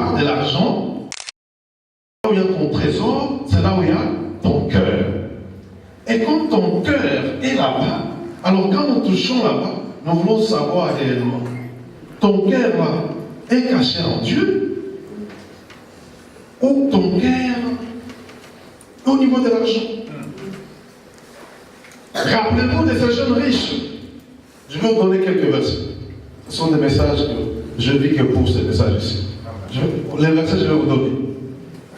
plupart de l'argent, là où il y a ton trésor, c'est là où il y a ton cœur. Et quand ton cœur est là-bas, alors quand nous touchons là-bas, nous voulons savoir réellement, ton cœur là est caché en Dieu, ou ton cœur est au niveau de l'argent. Rappelez-vous de ces jeunes riches. Je vais vous donner quelques versets. Ce sont des messages que je vis que pour ces messages ici. Les versets, je vais vous donner.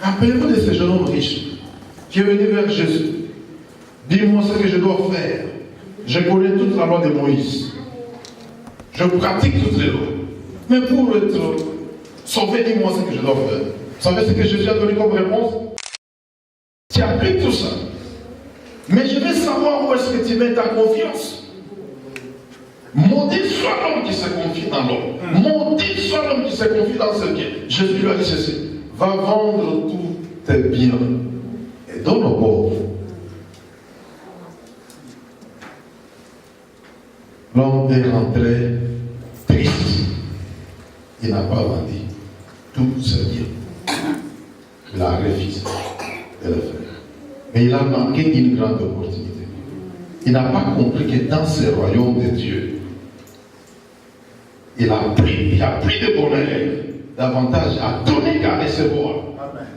Rappelez-vous de ces jeunes hommes riches qui est venu vers Jésus. Dis-moi ce que je dois faire. Je connais toute la loi de Moïse. Je pratique toutes les lois. Mais pour être sauvé, dis-moi ce que je dois faire. Vous savez ce que Jésus a donné comme réponse? Tu appliques tout ça. Mais je veux savoir où est-ce que tu mets ta confiance. Maudit soit l'homme qui se confie dans l'homme. Maudit soit l'homme qui se confie dans ses biens. Jésus lui a dit ceci. Va vendre tous tes biens et donne aux pauvres. L'homme est rentré triste. Il n'a pas vendu tous ses biens. Il a refusé de le faire. Mais il a manqué une grande opportunité. Il n'a pas compris que dans ce royaume de Dieu, il a pris de bonheur davantage à donner qu'à recevoir. Amen.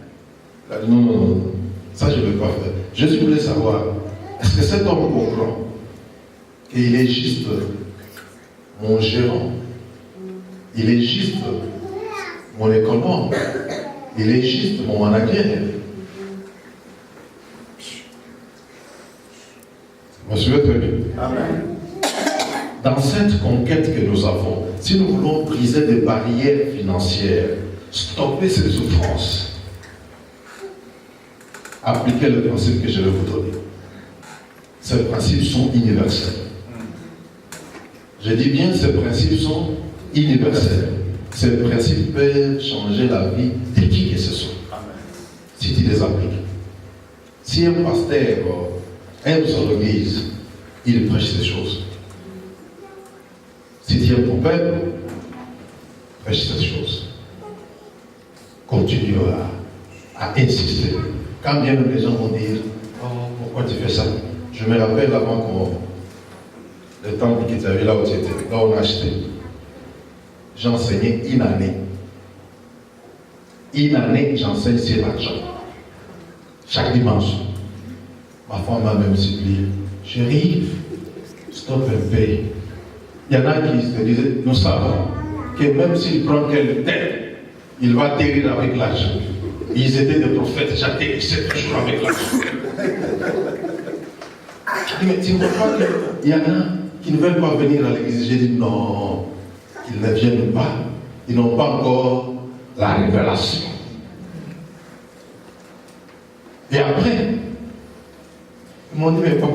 Il a dit non, ça je ne veux pas faire. Jésus voulait savoir, est-ce que cet homme comprend qu'il est juste mon gérant, il est juste mon économe, il est juste mon manager. Vous me suivez très bien. Amen. Dans cette conquête que nous avons, si nous voulons briser des barrières financières, stopper ces souffrances, appliquez le principe que je vais vous donner. Ces principes sont universels. Je dis bien, ces principes sont universels. Ces principes peuvent changer la vie de qui que ce soit. Si tu les appliques. Si un pasteur aime son église, il prêche ces choses. Si tu aimes ton peuple, prêche ces choses. Continue à insister. Quand bien les gens vont dire, oh, pourquoi tu fais ça? Je me rappelle avant le temple qui était là où tu étais, là où on a acheté. J'enseignais une année. Une année, j'enseigne sur l'argent. Chaque dimanche. Ma femme m'a même supplié. Chérie, stop un peu. Il y en a qui se disaient, nous savons que même s'il prend quelle tête, il va atterrir avec l'argent. Ils étaient des prophètes, j'atterrissais toujours avec l'argent. Je dis, mais tu ne vois pas qu'il y en a qui ne veulent pas venir à l'église? J'ai dit, non, ils ne viennent pas. Ils n'ont pas encore la révélation. Et après, ils m'ont dit, mais papa,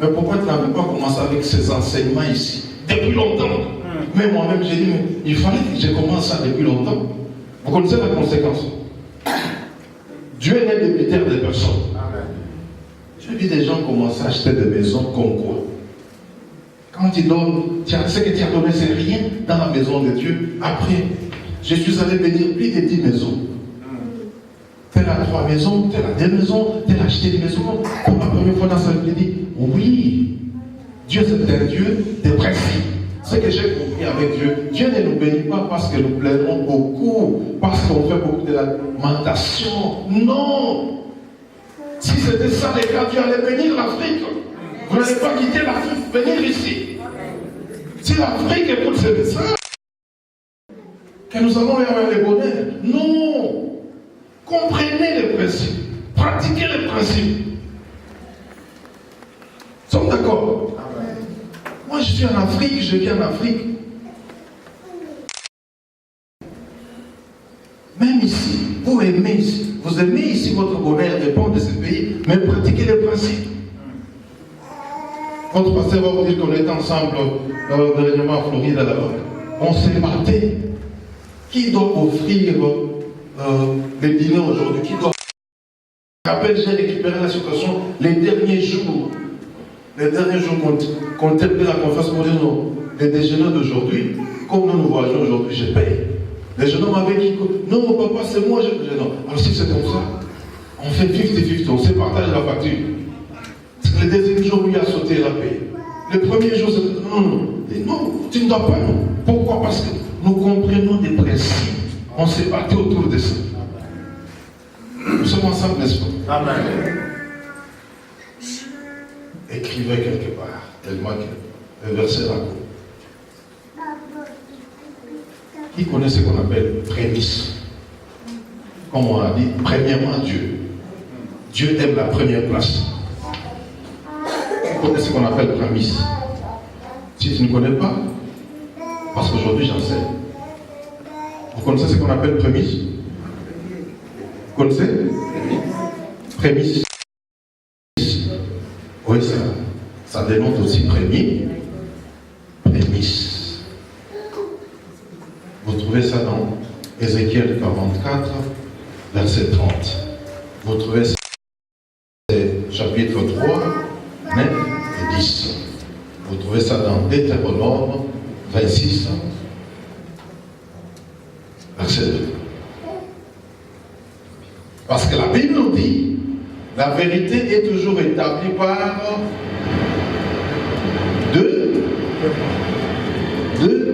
mais pourquoi tu n'avais pas commencé avec ces enseignements ici depuis longtemps? Mais moi-même, j'ai dit, mais il fallait que je commence ça depuis longtemps. Vous connaissez la conséquence? Dieu est débiteur des personnes. J'ai vu des gens commencer à acheter des maisons comme quoi. Quand tu donnes, ce que tu as donné, c'est rien dans la maison de Dieu. Après, je suis allé bénir plus de 10 maisons. Tel a 3 maisons, tel a 2 maisons, tel a acheté une maison. Pour la première fois dans sa vie, il dit, oui, Dieu c'est un Dieu des principes. Ce que j'ai compris avec Dieu, Dieu ne nous bénit pas parce que nous plairons beaucoup, parce qu'on fait beaucoup de lamentation. Non! Si c'était ça le cas, Dieu allait bénir l'Afrique. Vous n'allez pas quitter l'Afrique, venir ici. Si l'Afrique écoute ce message, que nous allons avoir le bonheur. Non! Comprenez les principes. Pratiquez les principes. Nous sommes d'accord? Moi, je suis en Afrique, je vis en Afrique. Même ici, vous aimez ici. Vous aimez ici, votre bonheur dépend de ce pays, mais pratiquez les principes. Votre pasteur va vous dire qu'on était ensemble dernièrement à Floride là-bas. On s'est battu. Qui doit offrir le dîner aujourd'hui? Qui doit... Je me rappelle, j'ai récupéré la situation les derniers jours. Les derniers jours qu'on termine la conférence pour dire non, le déjeuner d'aujourd'hui, comme nous nous voyons aujourd'hui, je paye. Les jeunes hommes avec qui... Non, papa, c'est moi. Non. Alors si c'est comme ça, on fait 50-50, on se partage la facture. Le deuxième jour, lui a sauté la paix. Le premier jour, c'est... Non, tu ne dois pas, non. Pourquoi? Parce que nous comprenons des principes. On s'est battu autour de ça. Nous sommes ensemble, n'est-ce pas? Amen. Écrivez quelque part, tellement que le verset là. Qui connaît ce qu'on appelle prémisse? Comme on a dit, premièrement Dieu. Dieu aime la première place. Qui connaît ce qu'on appelle prémisse? Si tu ne connais pas, parce qu'aujourd'hui j'enseigne. Vous connaissez ce qu'on appelle prémisse? Vous connaissez? Prémisse. Oui, ça dénote aussi prémisse. Vous trouvez ça dans Ézéchiel 44, verset 30. Vous trouvez ça dans chapitre 3, 9 et 10. Vous trouvez ça dans Deutéronome 26, verset 2. Parce que la Bible nous dit, la vérité est toujours établie par deux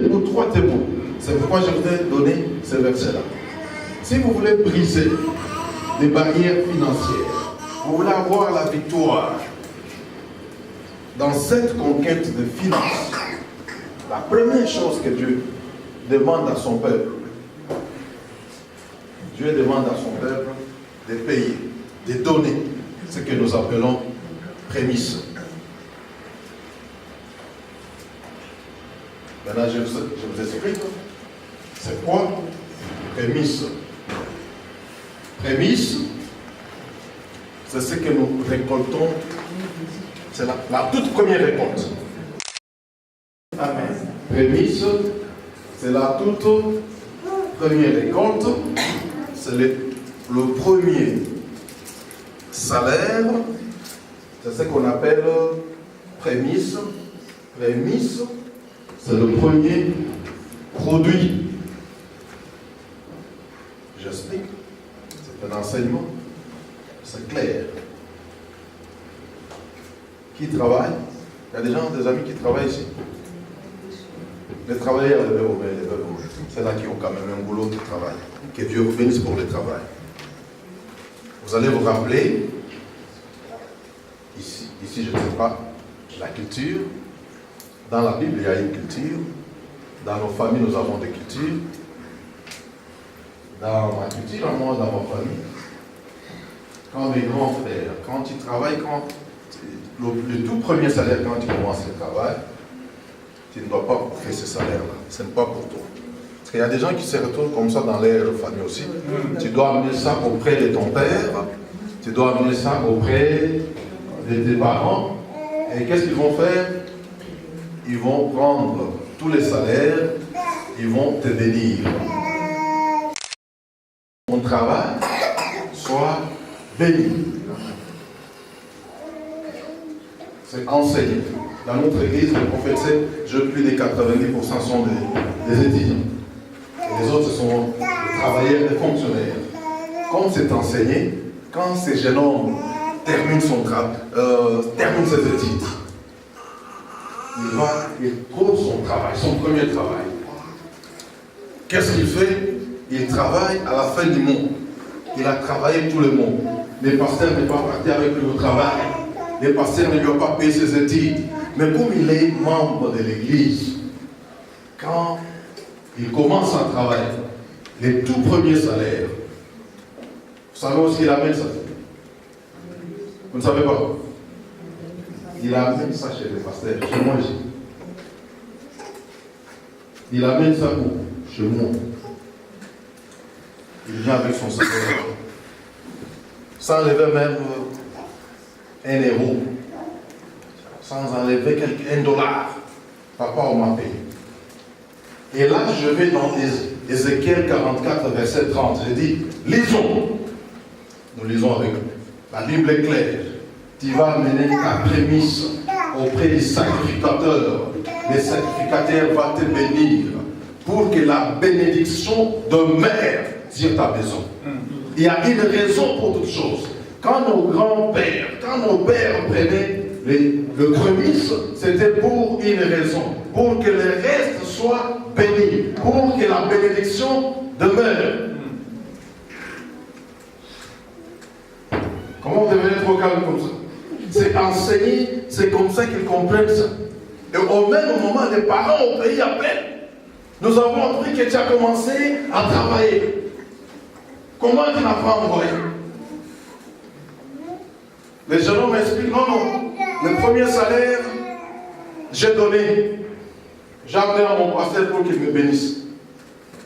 ou trois témoins. C'est pourquoi je vous ai donné ce verset-là. Si vous voulez briser les barrières financières, vous voulez avoir la victoire dans cette conquête de finances, la première chose que Dieu demande à son peuple, Dieu demande à son peuple de payer, de donner ce que nous appelons prémisse. Maintenant, je vous explique. C'est quoi prémisse? Prémisse, c'est ce que nous récoltons. C'est la toute première récolte. Amen. Prémisse, c'est la toute première récolte. C'est le premier salaire. C'est ce qu'on appelle prémisse. Prémisse, c'est le premier produit. J'explique. C'est un enseignement. C'est clair. Qui travaille? Il y a des gens, des amis qui travaillent ici. Les travailleurs, c'est là qui ont quand même un boulot de travail. Que Dieu vous bénisse pour le travail. Vous allez vous rappeler, ici je ne sais pas, la culture. Dans la Bible, il y a une culture. Dans nos familles, nous avons des cultures. Dans ma culture, moi, dans ma famille, quand mes grands frères, quand ils travaillent, le tout premier salaire, quand tu commences le travail, tu ne dois pas bouffer ce salaire-là. Ce n'est pas pour toi. Parce qu'il y a des gens qui se retrouvent comme ça dans leur famille aussi. Tu dois amener ça auprès de ton père. Tu dois amener ça auprès de tes parents. Et qu'est-ce qu'ils vont faire? Ils vont prendre tous les salaires. Ils vont te bénir. Mon travail soit béni. C'est enseigné. Dans notre église, le prophète sait, plus de 90% sont des étudiants. Et les autres sont des travailleurs, des fonctionnaires. Comme c'est enseigné, quand ce jeune homme termine termine ses études, il trouve son travail, son premier travail. Qu'est-ce qu'il fait? Il travaille à la fin du mois. Il a travaillé tout le monde. Le pasteur n'est pas parti avec lui au travail. Le pasteur ne lui a pas payé ses études. Mais comme il est membre de l'église, quand il commence à travailler, les tout premiers salaires, vous savez où est-ce qu'il amène ça? Vous ne savez pas? Il amène ça chez le pasteur, chez moi ici. Il amène ça où? Chez moi. Il vient avec son salaire. Sans enlever même un euro. Sans enlever $1. Papa, on m'a payé. Et là, je vais dans Ézéchiel 44, verset 30. Je dis, lisons. Nous lisons avec la Bible est claire. Tu vas amener ta prémisse auprès du sacrificateur. Le sacrificateur va te bénir. pour que la bénédiction demeure sur ta maison. Il y a une raison pour toutes choses. Quand nos grands-pères, quand nos pères prenaient le prémisse, c'était pour une raison. Pour que le reste soit béni. Pour que la bénédiction demeure. Comment devenir trop calme comme ça? C'est enseigné, c'est comme ça qu'ils comprennent ça. Et au même moment, les parents ont payé à peine. Nous avons appris que tu as commencé à travailler. Comment tu n'as pas envoyé? Les jeunes hommes m'expliquent, non, le premier salaire, j'ai donné. J'ai amené à mon pasteur pour qu'il me bénisse.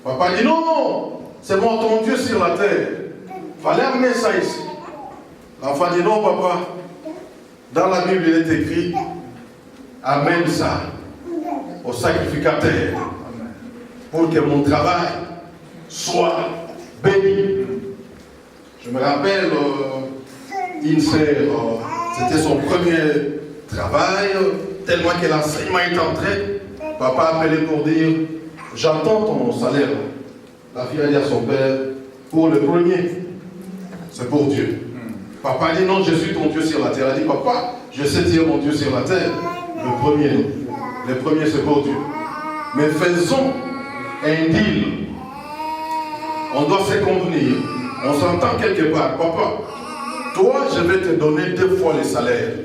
Papa dit, non, c'est mon ton Dieu sur la terre. Il fallait amener ça ici. L'enfant dit, non, papa. Dans la Bible, il est écrit, amène ça au sacrificateur pour que mon travail soit béni. Je me rappelle, une sœur, c'était son premier travail, tellement que l'enseignement est entré. Papa a appelé pour dire, j'entends ton salaire. La fille a dit à son père, pour le premier, c'est pour Dieu. Papa dit, non, je suis ton Dieu sur la terre. Elle a dit, papa, je sais dire mon Dieu sur la terre. Le premier, non. Le premier, c'est pour Dieu. Mais faisons un deal. On doit se convenir. On s'entend quelque part. Papa, toi, je vais te donner 2 fois les salaires.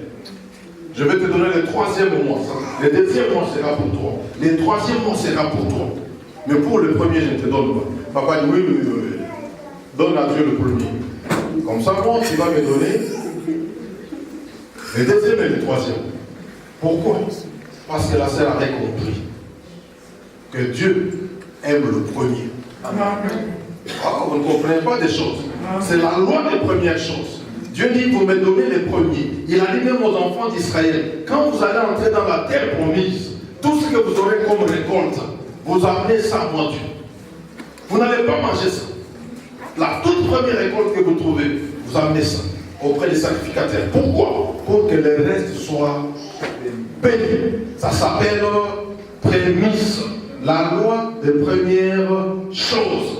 Je vais te donner le 3e mois. Le 2e mois sera pour toi. Le 3e mois sera pour toi. Mais pour le premier, je ne te donne pas. Papa dit, oui. Donne à Dieu le premier. Comme ça, moi, tu vas me donner le 2e et le 3e. Pourquoi? Parce que la sœur avait compris que Dieu aime le premier. Oh, vous ne comprenez pas des choses. C'est la loi des premières choses. Dieu dit, vous me donnez les premiers. Il a dit même aux enfants d'Israël, quand vous allez entrer dans la terre promise, tout ce que vous aurez comme récolte, vous amenez ça à moi Dieu. Vous n'allez pas manger ça. La toute première récolte que vous trouvez, vous amenez ça auprès des sacrificateurs. Pourquoi? Pour que le reste soit béni. Ça s'appelle prémisse, la loi des premières choses.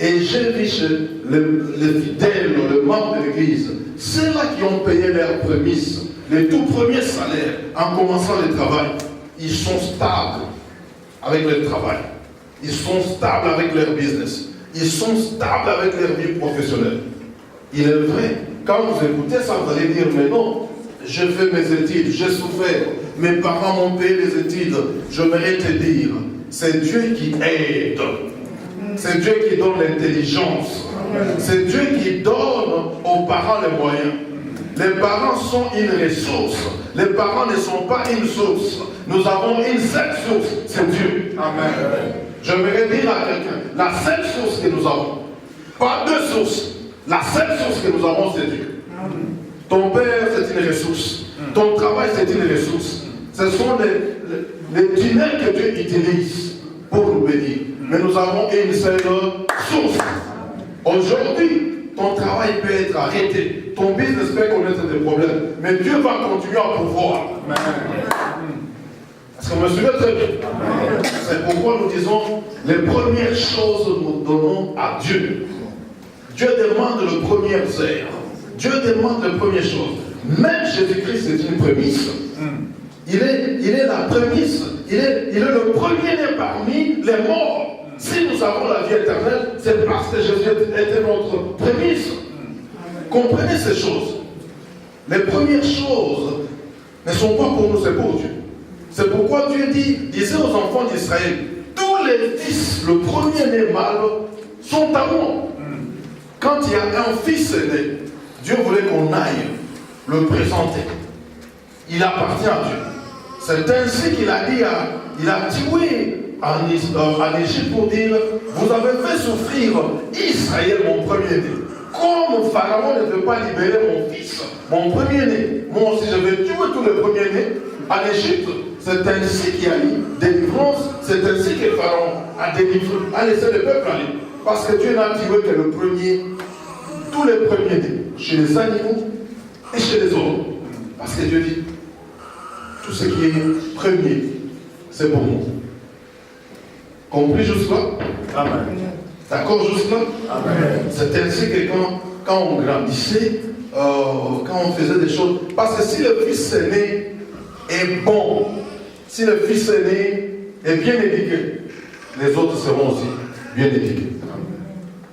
Et j'ai vu chez les fidèles, les membres de l'église, ceux-là qui ont payé leurs prémices, les tout premiers salaires, en commençant le travail, ils sont stables avec leur travail. Ils sont stables avec leur business. Ils sont stables avec leur vie professionnelle. Il est vrai, quand vous écoutez ça, vous allez dire, mais non, je fais mes études, j'ai souffert, mes parents m'ont payé les études. J'aimerais te dire, c'est Dieu qui aide. C'est Dieu qui donne l'intelligence. C'est Dieu qui donne aux parents les moyens. Les parents sont une ressource. Les parents ne sont pas une source. Nous avons une seule source, c'est Dieu. Amen. J'aimerais dire à quelqu'un, la seule source que nous avons, pas 2 sources, la seule source que nous avons, c'est Dieu. Ton père, c'est une ressource. Ton travail, c'est une ressource. Ce sont les tunnels que Dieu utilise pour nous bénir. Mais nous avons une seule source. Aujourd'hui, ton travail peut être arrêté. Ton business peut connaître des problèmes. Mais Dieu va continuer à pouvoir. Est-ce que vous me suivez très bien? C'est pourquoi nous disons, les premières choses nous donnons à Dieu. Dieu demande le premier zère. Dieu demande les premières choses. Même Jésus-Christ est une prémisse. Il est la prémisse. Il est le premier-né parmi les morts. Si nous avons la vie éternelle, c'est parce que Jésus était notre prémisse. Comprenez ces choses. Les premières choses ne sont pas pour nous, c'est pour Dieu. C'est pourquoi Dieu disait aux enfants d'Israël, tous les fils, le premier-né mâle, sont à moi. Quand il y a un fils né, Dieu voulait qu'on aille le présenter. Il appartient à Dieu. C'est ainsi qu'il a dit, il a tué en Égypte pour dire, vous avez fait souffrir Israël, mon premier-né. Comme Pharaon ne veut pas libérer mon fils, mon premier-né, moi aussi je vais tuer tous les premiers-nés en Égypte. C'est ainsi qu'il y a eu délivrance, c'est ainsi que Pharaon a délivré, a laissé le peuple aller. Parce que Dieu n'a tué que le premier, tous les premiers-nés, chez les animaux et chez les hommes. Parce que Dieu dit, tout ce qui est premier, c'est pour moi. Compris jusque-là? Amen. D'accord jusque-là? Amen. C'est ainsi que quand on grandissait, quand on faisait des choses, parce que si le fils aîné est bon, si le fils aîné est bien éduqué, les autres seront aussi bien éduqués.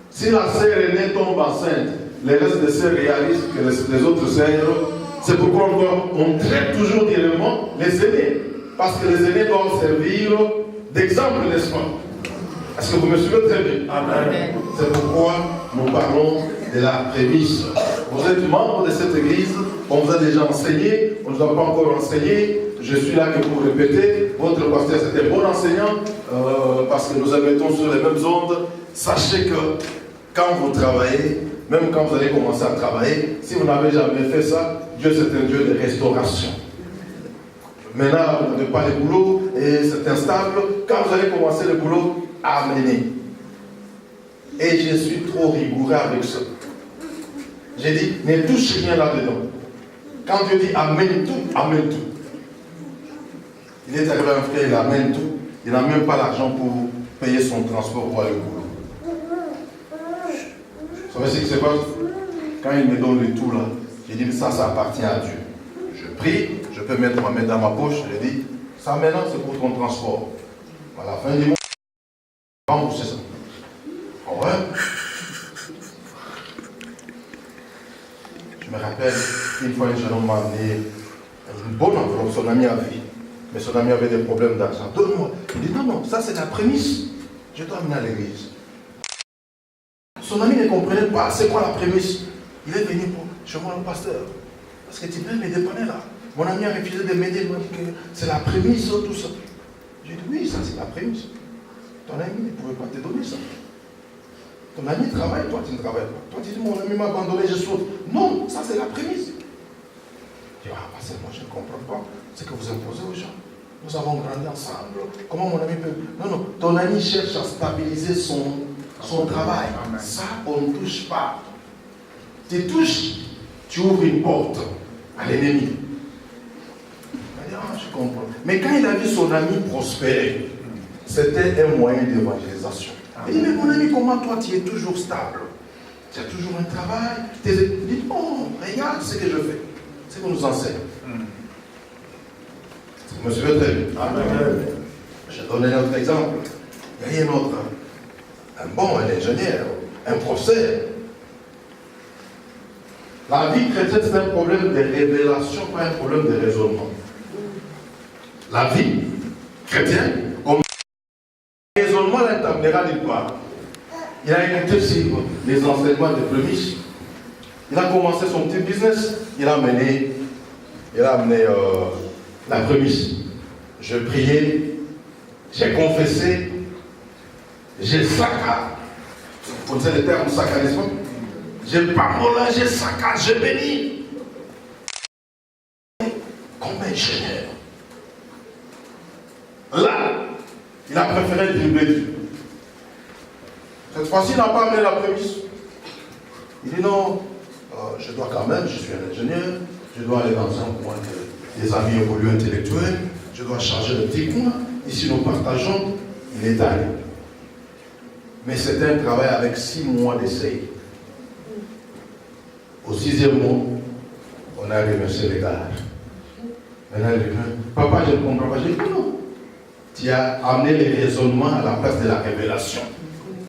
Si la sœur aînée tombe enceinte, les restes des sœurs réalisent que les autres sœurs, c'est pourquoi on traite toujours directement les aînés, parce que les aînés doivent servir d'exemple, n'est-ce pas? Est-ce que vous me suivez très bien? Amen. C'est pourquoi nous parlons de la prémisse. Vous êtes membre de cette église, on vous a déjà enseigné, on ne nous a pas encore enseigné. Je suis là que pour répéter. Votre pasteur c'était un bon enseignant parce que nous émettons sur les mêmes ondes. Sachez que quand vous travaillez, même quand vous allez commencer à travailler, si vous n'avez jamais fait ça, Dieu c'est un Dieu de restauration. Maintenant, vous n'avez pas le boulot et c'est instable. Quand vous allez commencer le boulot, amenez. Et je suis trop rigoureux avec ça. J'ai dit, ne touche rien là-dedans. Quand Dieu dit amène tout, amène tout. Il est arrivé un frère, il amène tout. Il n'a même pas l'argent pour payer son transport pour aller au boulot. Vous savez ce qui se passe? Quand il me donne le tout là, j'ai dit, ça appartient à Dieu. Je prie, je peux mettre ma main dans ma poche, je dis, ça maintenant c'est pour ton transport. À la fin du mois, rembourser ça. Oh ouais. Je me rappelle, une fois un jeune homme m'a amené une bonne enveloppe, son ami avait. Mais son ami avait des problèmes d'argent. Donne-moi. Il dit non, ça c'est la prémisse. Je dois amener à l'église. Son ami ne comprenait pas c'est quoi la prémisse. Il est venu pour chez moi le pasteur. Parce que tu peux me dépanner là. Mon ami a refusé de m'aider, il m'a dit que c'est la prémisse, tout ça. J'ai dit oui, ça c'est la prémisse. Ton ami ne pouvait pas te donner ça. Ton ami travaille, toi tu ne travailles pas. Toi tu dis mon ami m'a abandonné, je saute. Non, ça c'est la prémisse. Je dis ah, parce que moi je ne comprends pas ce que vous imposez aux gens. Nous avons grandi ensemble. Comment mon ami peut. Non, non, ton ami cherche à stabiliser son travail. Amen. Ça, on ne touche pas. Tu touches, tu ouvres une porte à l'ennemi. Il dit ah, je comprends. Mais quand il a vu son ami prospérer, c'était un moyen d'évangélisation. Il dit, mais mon ami, comment toi tu es toujours stable? Tu as toujours un travail? Il dit, non, regarde ce que je fais. C'est ce qu'on nous enseigne. Vous me suivez très bien? Amen. Je donne un autre exemple. Il y a un autre, un ingénieur, un professeur. La vie chrétienne, c'est un problème de révélation, pas un problème de raisonnement. La vie chrétienne, le raisonnement ne t'amènera nulle part. Il a écouté sur les enseignements de prémices. Il a commencé son petit business. Il a amené la prémisse. Je priais, j'ai confessé, j'ai saccagé. Vous connaissez le terme saccagé, n'est-ce pas? J'ai parolé, j'ai saccagé, j'ai béni. Comme ingénieur. Là, il a préféré dribbler Dieu. Cette fois-ci, il n'a pas amené la prémisse. Il dit non, je dois quand même, je suis un ingénieur, je dois aller dans un coin des amis évolués intellectuels, je dois charger le petit coin, ici nous partageons, il est allé. Mais c'était un travail avec 6 mois d'essai. Au 6e mois, on a remercié les gars. Maintenant, il dit, papa, je ne comprends pas. J'ai dit non. Tu as amené les raisonnements à la place de la révélation.